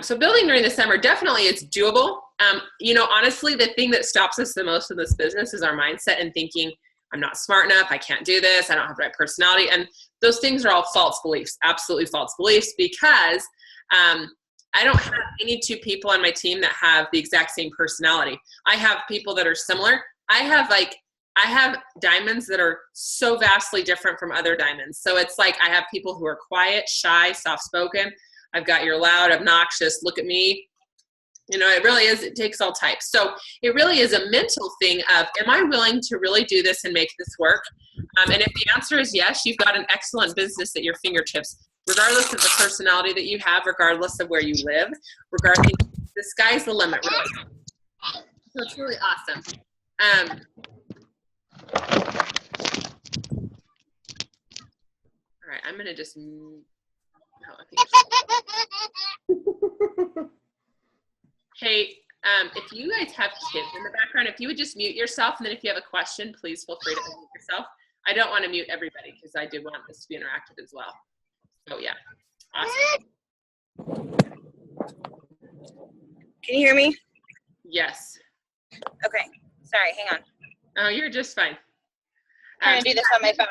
So building during the summer, definitely it's doable. You know, honestly, the thing that stops us the most in this business is our mindset and thinking, I'm not smart enough, I can't do this, I don't have the right personality. And those things are all false beliefs, absolutely false beliefs, because I don't have any two people on my team that have the exact same personality. I have people that are similar. I have diamonds that are so vastly different from other diamonds. So it's like I have people who are quiet, shy, soft-spoken. I've got your loud, obnoxious, look at me. You know, it really is, it takes all types. So it really is a mental thing of, am I willing to really do this and make this work? And if the answer is yes, you've got an excellent business at your fingertips, regardless of the personality that you have, regardless of where you live, regardless, the sky's the limit, really. So it's really awesome. All right, I'm gonna just, hey, if you guys have kids in the background, if you would just mute yourself, and then if you have a question, please feel free to unmute yourself. I don't want to mute everybody because I do want this to be interactive as well. So yeah, awesome. Can you hear me? Yes. Okay, sorry, hang on. Oh, you're just fine. I'm gonna do this on my phone.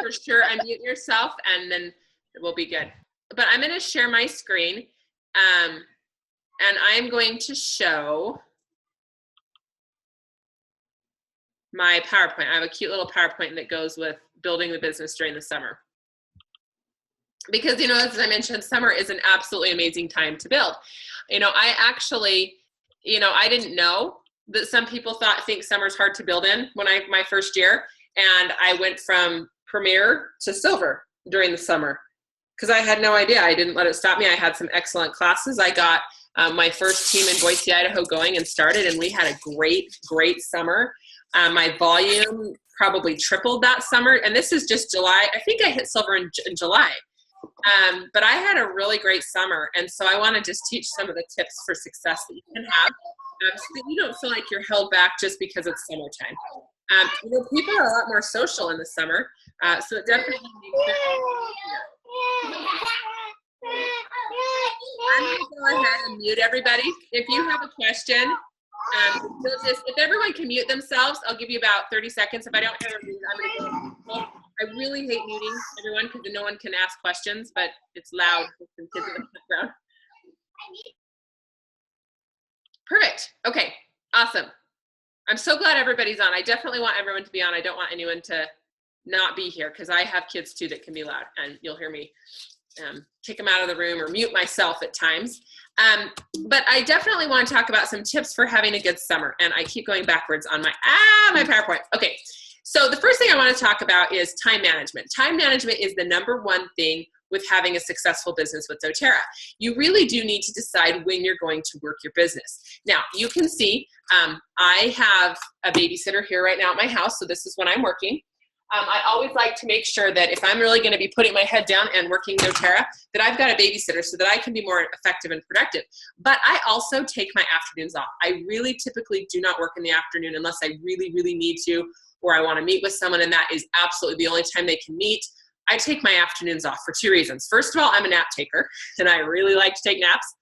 For sure, unmute yourself, and then we'll be good. But I'm gonna share my screen, and I'm going to show my PowerPoint. I have a cute little PowerPoint that goes with building the business during the summer. Because, you know, as I mentioned, summer is an absolutely amazing time to build. You know, I actually, you know, I didn't know that some people think summer's hard to build in when my first year, and I went from Premier to Silver during the summer because I had no idea. I didn't let it stop me. I had some excellent classes. I got my first team in Boise, Idaho going and started, and we had a great summer. My volume probably tripled that summer, and this is just July. I think I hit Silver in July. But I had a really great summer, and so I want to just teach some of the tips for success that you can have so that you don't feel like you're held back just because it's summertime. You know, people are a lot more social in the summer, so it definitely makes sense. I'm going to go ahead and mute everybody. If you have a question, if everyone can mute themselves, I'll give you about 30 seconds. If I don't hear a mute, I'm going to go. I really hate muting everyone because no one can ask questions, but it's loud with some kids in the background. Perfect. Okay. Awesome. I'm so glad everybody's on. I definitely want everyone to be on. I don't want anyone to not be here because I have kids too that can be loud, and you'll hear me kick them out of the room or mute myself at times. But I definitely want to talk about some tips for having a good summer. And I keep going backwards on my PowerPoint. Okay. So the first thing I want to talk about is time management. Time management is the #1 thing with having a successful business with doTERRA. You really do need to decide when you're going to work your business. Now, you can see I have a babysitter here right now at my house, so this is when I'm working. I always like to make sure that if I'm really going to be putting my head down and working doTERRA, that I've got a babysitter so that I can be more effective and productive. But I also take my afternoons off. I really typically do not work in the afternoon unless I really need to, or I want to meet with someone, and that is absolutely the only time they can meet. I take my afternoons off for 2 reasons. First of all, I'm a nap taker, and I really like to take naps.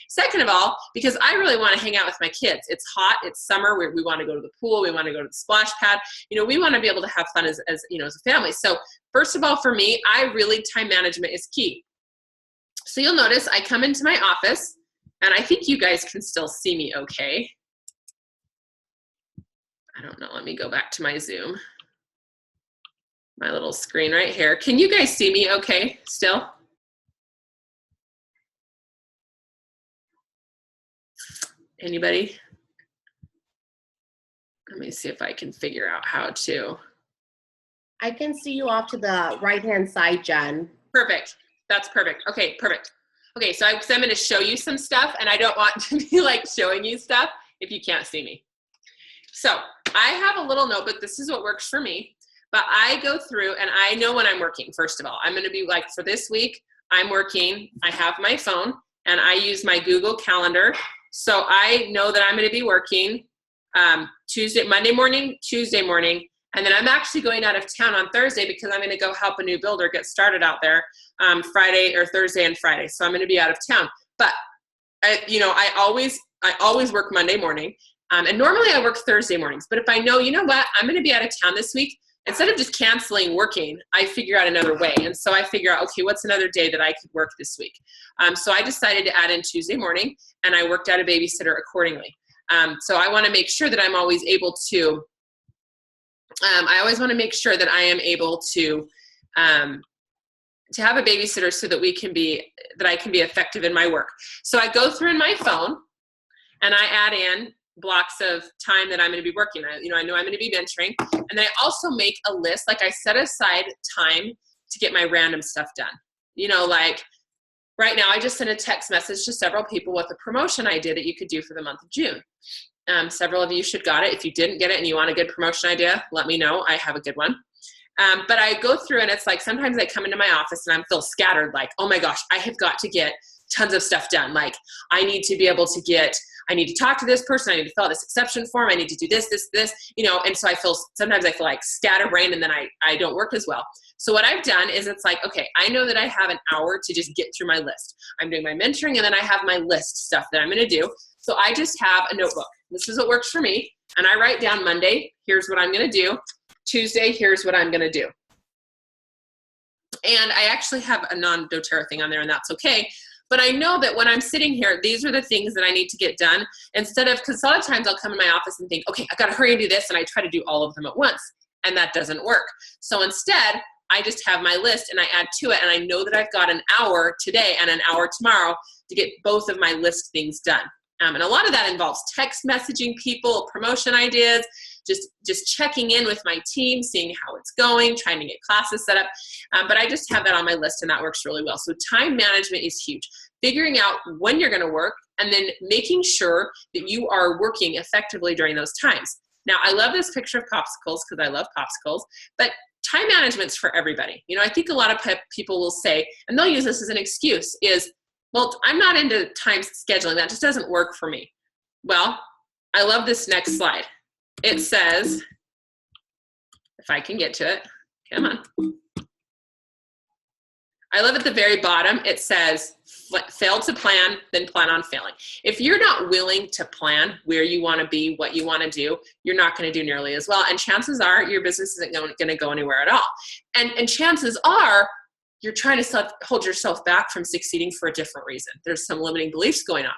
Second of all, because I really want to hang out with my kids. It's hot, it's summer, we want to go to the pool, we want to go to the splash pad. You know, we want to be able to have fun as you know, as a family. So first of all, for me, time management is key. So you'll notice I come into my office, and I think you guys can still see me okay. I don't know, let me go back to my Zoom. My little screen right here. Can you guys see me okay still? Anybody? Let me see if I can figure out how to. I can see you off to the right-hand side, Jen. Perfect. That's perfect. Okay, perfect. Okay, so I'm going to show you some stuff, and I don't want to be like showing you stuff if you can't see me. So I have a little notebook. This is what works for me. But I go through, and I know when I'm working, first of all. I'm going to be like, for this week, I'm working. I have my phone, and I use my Google Calendar. So I know that I'm going to be working Monday morning, Tuesday morning, and then I'm actually going out of town on Thursday because I'm going to go help a new builder get started out there Friday or Thursday and Friday. So I'm going to be out of town. But I always work Monday morning. And normally I work Thursday mornings, but if I know, you know what, I'm going to be out of town this week, instead of just canceling working, I figure out another way. And so I figure out, okay, what's another day that I could work this week? So I decided to add in Tuesday morning, and I worked out a babysitter accordingly. So I want to make sure that I'm always able to, I always want to make sure that I am able to have a babysitter so that I can be effective in my work. So I go through in my phone and I add in blocks of time that I'm going to be working. I know I'm going to be mentoring, and then I also make a list. Like I set aside time to get my random stuff done. Like right now I just sent a text message to several people with a promotion idea that you could do for the month of June. Several of you should got it. If you didn't get it and you want a good promotion idea, let me know. I have a good one. But I go through, and it's like sometimes I come into my office and I feel scattered, like, oh my gosh, I have got to get tons of stuff done. Like I need to talk to this person. I need to fill out this exception form. I need to do this, and so sometimes I feel like scatterbrained, and then I don't work as well. So what I've done is it's like, okay, I know that I have an hour to just get through my list. I'm doing my mentoring, and then I have my list stuff that I'm going to do. So I just have a notebook. This is what works for me. And I write down Monday, here's what I'm going to do. Tuesday, here's what I'm going to do. And I actually have a non-doTERRA thing on there, and that's okay. But I know that when I'm sitting here, these are the things that I need to get done, because a lot of times I'll come in my office and think, okay, I got to hurry and do this, and I try to do all of them at once, and that doesn't work. So instead, I just have my list and I add to it, and I know that I've got an hour today and an hour tomorrow to get both of my list things done. And a lot of that involves text messaging people, promotion ideas, just checking in with my team, seeing how it's going, trying to get classes set up. But I just have that on my list, and that works really well. So time management is huge. Figuring out when you're going to work, and then making sure that you are working effectively during those times. Now, I love this picture of popsicles because I love popsicles, but time management's for everybody. I think a lot of people will say, and they'll use this as an excuse, is, well, I'm not into time scheduling. That just doesn't work for me. Well, I love this next slide. It says, if I can get to it, come on. I love at the very bottom, it says, fail to plan, then plan on failing. If you're not willing to plan where you want to be, what you want to do, you're not going to do nearly as well. And chances are your business isn't going to go anywhere at all. And chances are you're trying to hold yourself back from succeeding for a different reason. There's some limiting beliefs going on.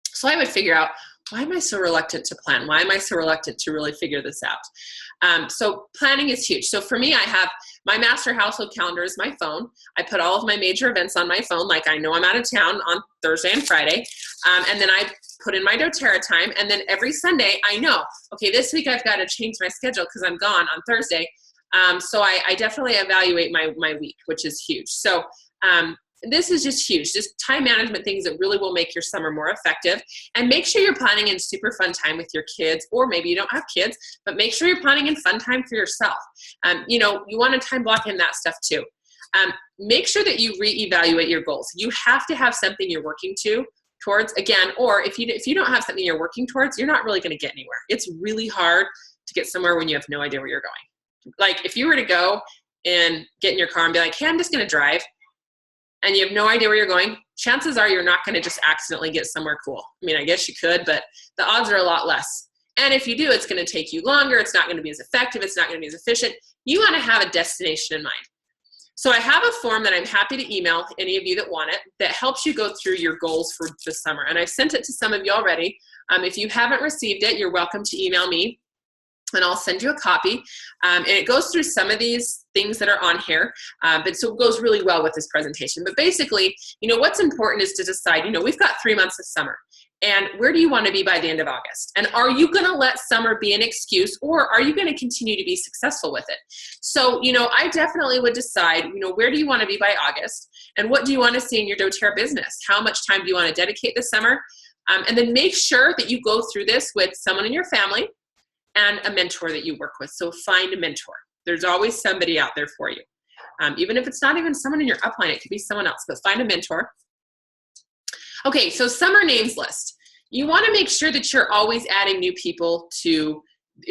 So I would figure out, why am I so reluctant to plan? Why am I so reluctant to really figure this out? So planning is huge. So for me, I have my master household calendar is my phone. I put all of my major events on my phone. Like I know I'm out of town on Thursday and Friday. And then I put in my doTERRA time. And then every Sunday I know, okay, this week I've got to change my schedule because I'm gone on Thursday. So I definitely evaluate my week, which is huge. So this is just huge, just time management things that really will make your summer more effective. And make sure you're planning in super fun time with your kids, or maybe you don't have kids, but make sure you're planning in fun time for yourself. You want to time block in that stuff too. Make sure that you reevaluate your goals. You have to have something you're working towards again, or if you don't have something you're working towards, you're not really going to get anywhere. It's really hard to get somewhere when you have no idea where you're going. Like if you were to go and get in your car and be like, hey, I'm just going to drive, and you have no idea where you're going, chances are you're not going to just accidentally get somewhere cool. I mean, I guess you could, but the odds are a lot less. And if you do, it's going to take you longer. It's not going to be as effective. It's not going to be as efficient. You want to have a destination in mind. So I have a form that I'm happy to email any of you that want it that helps you go through your goals for the summer. And I've sent it to some of you already. If you haven't received it, you're welcome to email me, and I'll send you a copy. And it goes through some of these things that are on here, but so it goes really well with this presentation. But basically, what's important is to decide, we've got 3 months of summer, and where do you want to be by the end of August? And are you going to let summer be an excuse, or are you going to continue to be successful with it? So, I definitely would decide, where do you want to be by August, and what do you want to see in your doTERRA business? How much time do you want to dedicate this summer? And then make sure that you go through this with someone in your family and a mentor that you work with. So find a mentor. There's always somebody out there for you. Even if it's not even someone in your upline, it could be someone else, but find a mentor. Okay, so summer names list. You want to make sure that you're always adding new people to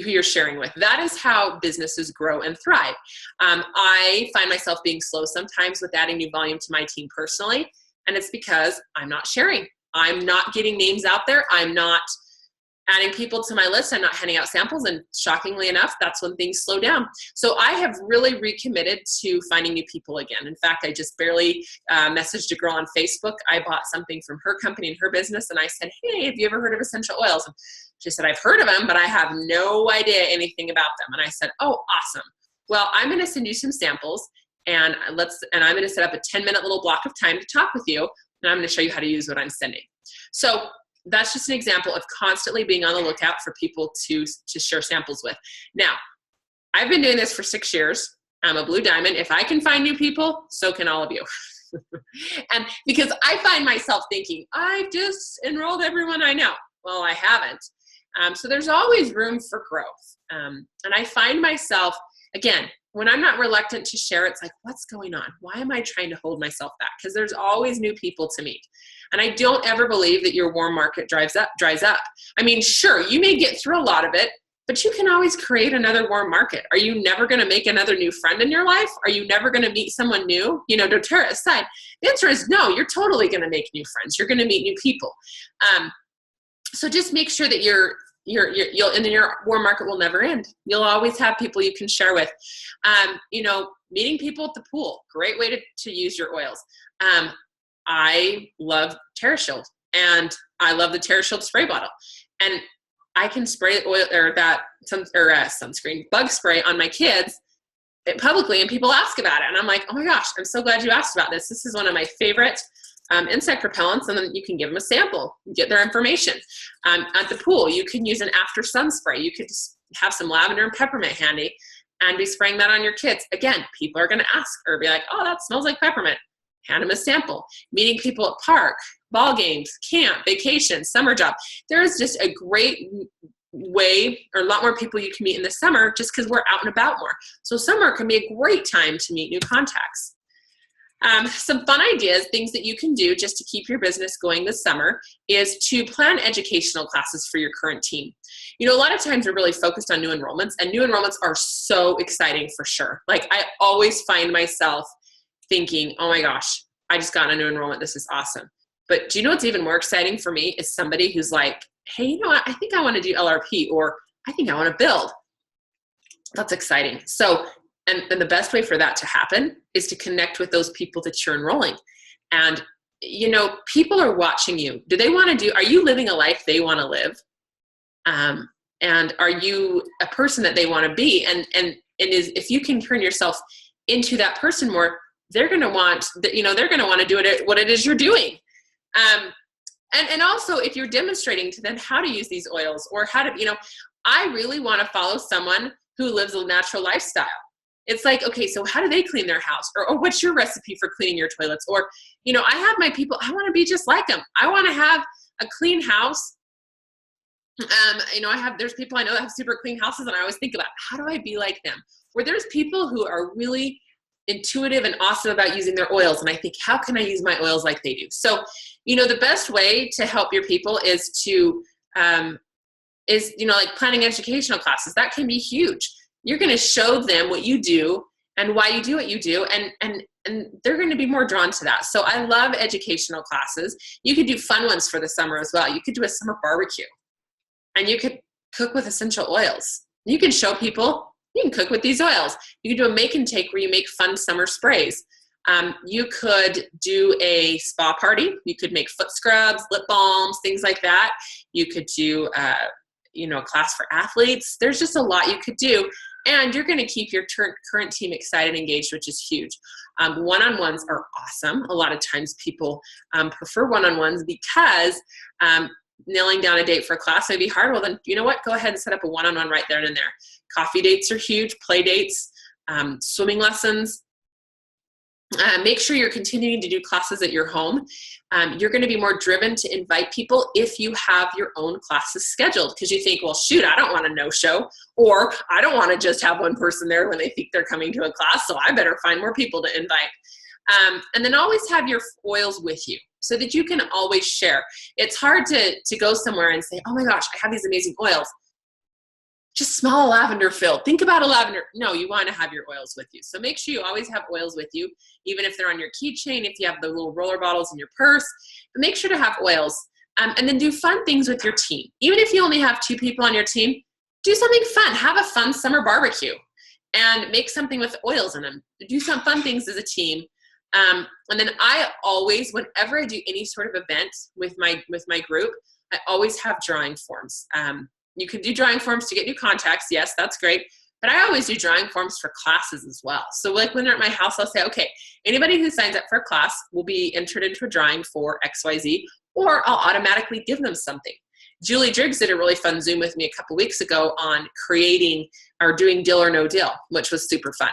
who you're sharing with. That is how businesses grow and thrive. I find myself being slow sometimes with adding new volume to my team personally, and it's because I'm not sharing. I'm not getting names out there. I'm not adding people to my list. I'm not handing out samples. And shockingly enough, that's when things slow down. So I have really recommitted to finding new people again. In fact, I just barely messaged a girl on Facebook. I bought something from her company and her business. And I said, hey, have you ever heard of essential oils? And she said, I've heard of them, but I have no idea anything about them. And I said, oh, awesome. Well, I'm going to send you some samples, and I'm going to set up a 10-minute little block of time to talk with you. And I'm going to show you how to use what I'm sending. So that's just an example of constantly being on the lookout for people to share samples with. Now, I've been doing this for 6 years. I'm a blue diamond. If I can find new people, so can all of you. And because I find myself thinking, I've just enrolled everyone I know. Well, I haven't. So there's always room for growth. And I find myself, again, when I'm not reluctant to share, it's like, what's going on? Why am I trying to hold myself back? Because there's always new people to meet. And I don't ever believe that your warm market dries up. I mean, sure, you may get through a lot of it, but you can always create another warm market. Are you never going to make another new friend in your life? Are you never going to meet someone new? You know, doTERRA aside, the answer is no, you're totally going to make new friends. You're going to meet new people. So just make sure that your warm market will never end. You'll always have people you can share with. You know, meeting people at the pool, great way to use your oils. I love TerraShield, and I love the TerraShield spray bottle, and I can spray oil or sunscreen bug spray on my kids publicly, and people ask about it, and I'm like, oh my gosh, I'm so glad you asked about this. This is one of my favorite insect repellents, and then you can give them a sample, get their information. At the pool, you can use an after sun spray. You could just have some lavender and peppermint handy and be spraying that on your kids. Again, people are going to ask or be like, oh, that smells like peppermint. Hand them a sample. Meeting people at park, ball games, camp, vacation, summer job. There is just a great way, or a lot more people you can meet in the summer just because we're out and about more. So summer can be a great time to meet new contacts. Some fun ideas, things that you can do just to keep your business going this summer is to plan educational classes for your current team. You know, a lot of times we're really focused on new enrollments, and new enrollments are so exciting for sure. Like, I always find myself thinking, oh my gosh, I just got a new enrollment. This is awesome. But do you know what's even more exciting for me is somebody who's like, hey, you know what? I think I want to do LRP, or I think I want to build. That's exciting. So, and the best way for that to happen is to connect with those people that you're enrolling. And, you know, people are watching you. Are you living a life they want to live? And are you a person that they want to be? And if you can turn yourself into that person more, they're going to want, they're going to want to do what it is you're doing. And also, if you're demonstrating to them how to use these oils, or how to, I really want to follow someone who lives a natural lifestyle. It's like, okay, so how do they clean their house? Or what's your recipe for cleaning your toilets? Or, I have my people, I want to be just like them. I want to have a clean house. There's people I know that have super clean houses, and I always think about, how do I be like them? Where there's people who are really intuitive and awesome about using their oils, and I think, how can I use my oils like they do? So, the best way to help your people is to, like planning educational classes. That can be huge. You're going to show them what you do and why you do what you do, and they're going to be more drawn to that. So I love educational classes. You could do fun ones for the summer as well. You could do a summer barbecue, and you could cook with essential oils. You can show people, you can cook with these oils. You can do a make and take where you make fun summer sprays. You could do a spa party. You could make foot scrubs, lip balms, things like that. You could do, a class for athletes. There's just a lot you could do. And you're going to keep your current team excited and engaged, which is huge. One-on-ones are awesome. A lot of times people prefer one-on-ones because nailing down a date for a class may be hard. Well, then, you know what? Go ahead and set up a one-on-one right there and there. Coffee dates are huge, play dates, swimming lessons. Make sure you're continuing to do classes at your home. You're going to be more driven to invite people if you have your own classes scheduled, because you think, well, shoot, I don't want to no-show, or I don't want to just have one person there when they think they're coming to a class, so I better find more people to invite. And then always have your oils with you so that you can always share. It's hard to go somewhere and say, oh my gosh, I have these amazing oils. just smell a lavender fill. Think about a lavender. No, you want to have your oils with you. So make sure you always have oils with you, even if they're on your keychain, if you have the little roller bottles in your purse, but make sure to have oils. And then do fun things with your team. Even if you only have 2 people on your team, do something fun. Have a fun summer barbecue and make something with oils in them. Do some fun things as a team. And then I always, whenever I do any sort of event with my group, I always have drawing forms. You can do drawing forms to get new contacts. Yes, that's great. But I always do drawing forms for classes as well. So like when they're at my house, I'll say, okay, anybody who signs up for a class will be entered into a drawing for XYZ, or I'll automatically give them something. Julie Driggs did a really fun Zoom with me a couple weeks ago on creating or doing deal or no deal, which was super fun.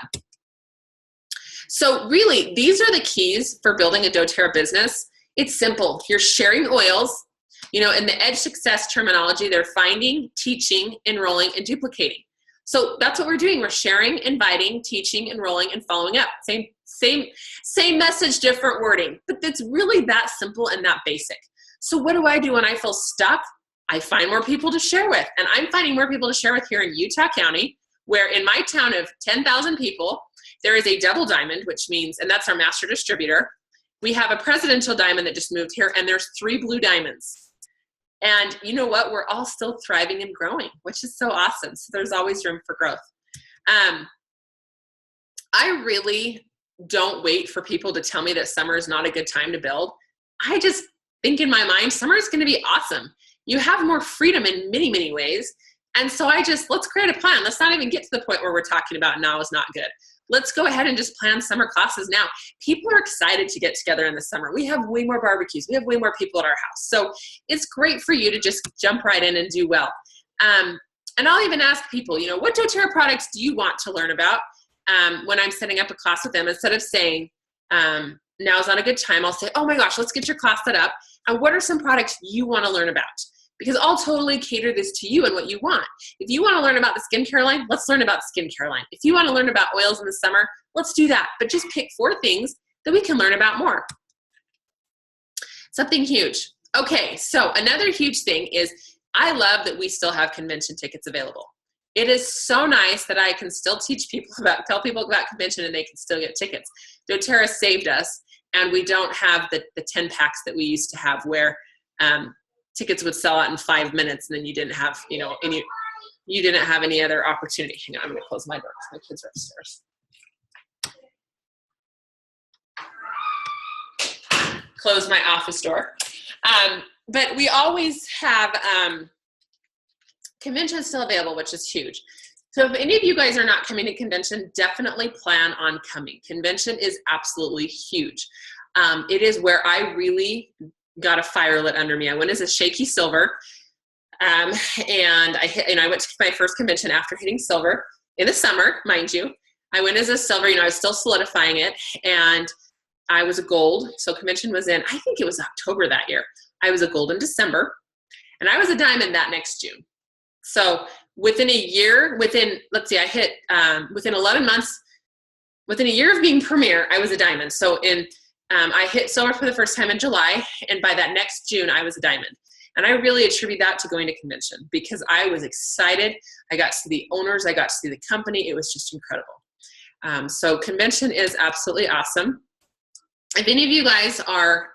So really, these are the keys for building a doTERRA business. It's simple. You're sharing oils. You know, in the Edge Success terminology, they're finding, teaching, enrolling, and duplicating. So that's what we're doing. We're sharing, inviting, teaching, enrolling, and following up. Same message, different wording. But it's really that simple and that basic. So what do I do when I feel stuck? I find more people to share with. And I'm finding more people to share with here in Utah County, where in my town of 10,000 people, there is a double diamond, which means, and that's our master distributor. We have a presidential diamond that just moved here, and there's 3 blue diamonds. And you know what? We're all still thriving and growing, which is so awesome. So there's always room for growth. I really don't wait for people to tell me that summer is not a good time to build. I just think in my mind, summer is going to be awesome. You have more freedom in many, many ways. And so let's create a plan. Let's not even get to the point where we're talking about now is not good. Let's go ahead and just plan summer classes now. People are excited to get together in the summer. We have way more barbecues. We have way more people at our house. So it's great for you to just jump right in and do well. And I'll even ask people, you know, what doTERRA products do you want to learn about? When I'm setting up a class with them, instead of saying, now's not a good time, I'll say, oh my gosh, let's get your class set up. And what are some products you want to learn about? Because I'll totally cater this to you and what you want. If you want to learn about the skincare line, let's learn about the skincare line. If you want to learn about oils in the summer, let's do that. But just pick 4 things that we can learn about more. Something huge. Okay, so another huge thing is I love that we still have convention tickets available. It is so nice that I can still tell people about convention and they can still get tickets. doTERRA saved us, and we don't have the 10 packs that we used to have where tickets would sell out in 5 minutes, and then you didn't have, you know, you didn't have any other opportunity. Hang on, I'm going to close my door because my kids are upstairs. Close my office door. But we always have convention still available, which is huge. So if any of you guys are not coming to convention, definitely plan on coming. Convention is absolutely huge. It is where I really got a fire lit under me. I went as a shaky silver, and I went to my first convention after hitting silver in the summer, mind you. I went as a silver, you know, I was still solidifying it, and I was a gold. So convention was in, I think it was October that year. I was a gold in December, and I was a diamond that next June. So within a year, within 11 months, within a year of being premier, I was a diamond. So I hit silver for the first time in July, and by that next June, I was a diamond. And I really attribute that to going to convention because I was excited. I got to see the owners. I got to see the company. It was just incredible. So convention is absolutely awesome. If any of you guys are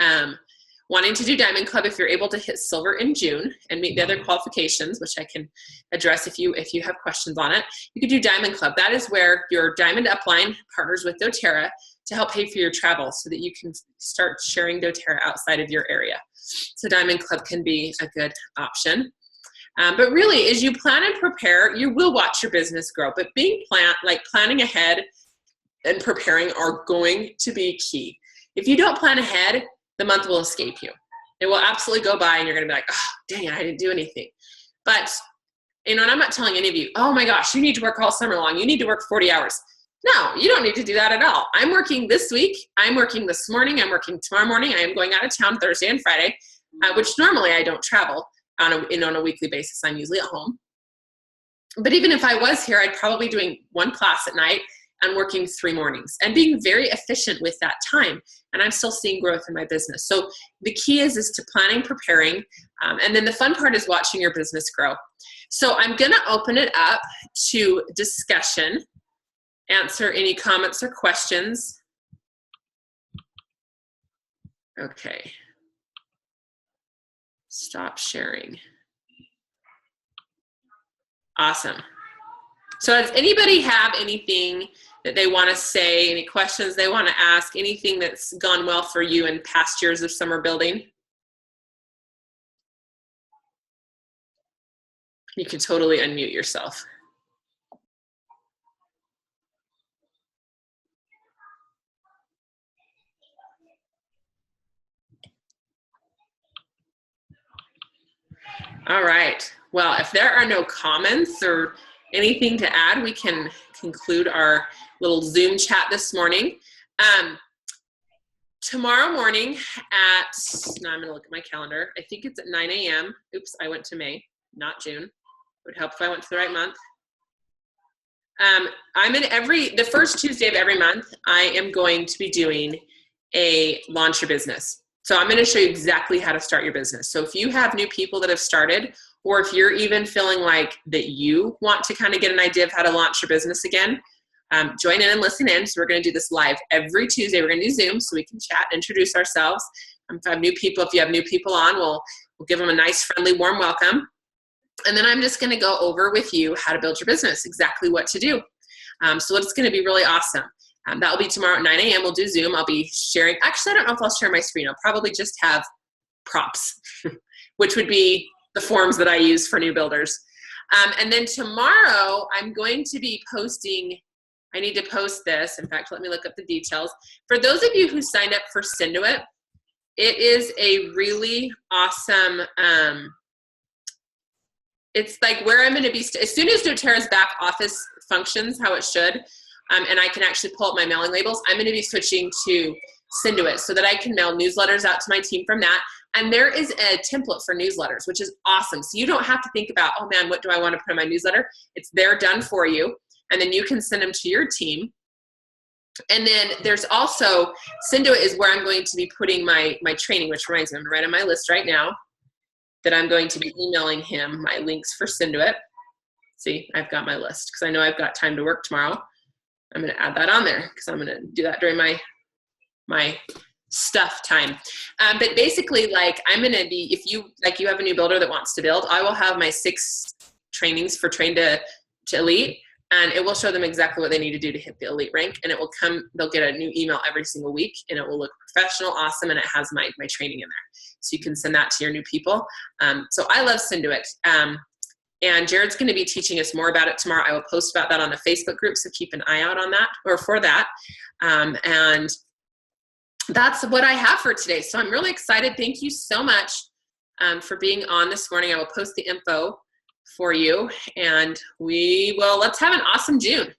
wanting to do Diamond Club, if you're able to hit silver in June and meet the other qualifications, which I can address if you have questions on it, you could do Diamond Club. That is where your Diamond upline partners with doTERRA to help pay for your travel so that you can start sharing doTERRA outside of your area. So Diamond Club can be a good option. But really, as you plan and prepare, you will watch your business grow. But planning ahead and preparing are going to be key. If you don't plan ahead, the month will escape you. It will absolutely go by and you're going to be like, oh, dang it, I didn't do anything. But, you know, and I'm not telling any of you, oh my gosh, you need to work all summer long. You need to work 40 hours. No, you don't need to do that at all. I'm working this week. I'm working this morning. I'm working tomorrow morning. I am going out of town Thursday and Friday, which normally I don't travel on a weekly basis. I'm usually at home. But even if I was here, I'd probably be doing 1 class at night and working 3 mornings and being very efficient with that time. And I'm still seeing growth in my business. So the key is to planning, preparing, and then the fun part is watching your business grow. So I'm going to open it up to discussion, answer any comments or questions. Okay. Stop sharing. Awesome. So does anybody have anything that they want to say, any questions they want to ask, anything that's gone well for you in past years of summer building? You can totally unmute yourself. All right. Well, if there are no comments or anything to add, we can conclude our little Zoom chat this morning. Tomorrow morning now I'm going to look at my calendar. I think it's at 9 a.m. Oops, I went to May, not June. It would help if I went to the right month. I'm in the first Tuesday of every month, I am going to be doing a launch your business. So I'm going to show you exactly how to start your business. So if you have new people that have started, or if you're even feeling like that you want to kind of get an idea of how to launch your business again, join in and listen in. So we're going to do this live every Tuesday. We're going to do Zoom so we can chat, introduce ourselves. If you have new people on, we'll give them a nice, friendly, warm welcome. And then I'm just going to go over with you how to build your business, exactly what to do. So it's going to be really awesome. That will be tomorrow at 9 a.m. We'll do Zoom. I'll be sharing. Actually, I don't know if I'll share my screen. I'll probably just have props, which would be the forms that I use for new builders. And then tomorrow, I'm going to be posting. I need to post this. In fact, let me look up the details. For those of you who signed up for Synduit, it is a really awesome. It's like where I'm going to be, as soon as doTERRA's back office functions how it should, and I can actually pull up my mailing labels, I'm going to be switching to Synduit so that I can mail newsletters out to my team from that. And there is a template for newsletters, which is awesome. So you don't have to think about, oh man, what do I want to put in my newsletter? It's there done for you. And then you can send them to your team. And then there's also, Synduit is where I'm going to be putting my training, which reminds me, I'm right on my list right now, that I'm going to be emailing him my links for Synduit. See, I've got my list because I know I've got time to work tomorrow. I'm going to add that on there because I'm going to do that during my stuff time. But basically, like, I'm going to be, if you have a new builder that wants to build, I will have my 6 trainings for Train to Elite, and it will show them exactly what they need to do to hit the elite rank. And it will they'll get a new email every single week, and it will look professional, awesome, and it has my training in there. So you can send that to your new people. So I love Synduit. And Jared's going to be teaching us more about it tomorrow. I will post about that on the Facebook group, so keep an eye out on that, or for that. And that's what I have for today. So I'm really excited. Thank you so much for being on this morning. I will post the info for you, and let's have an awesome June.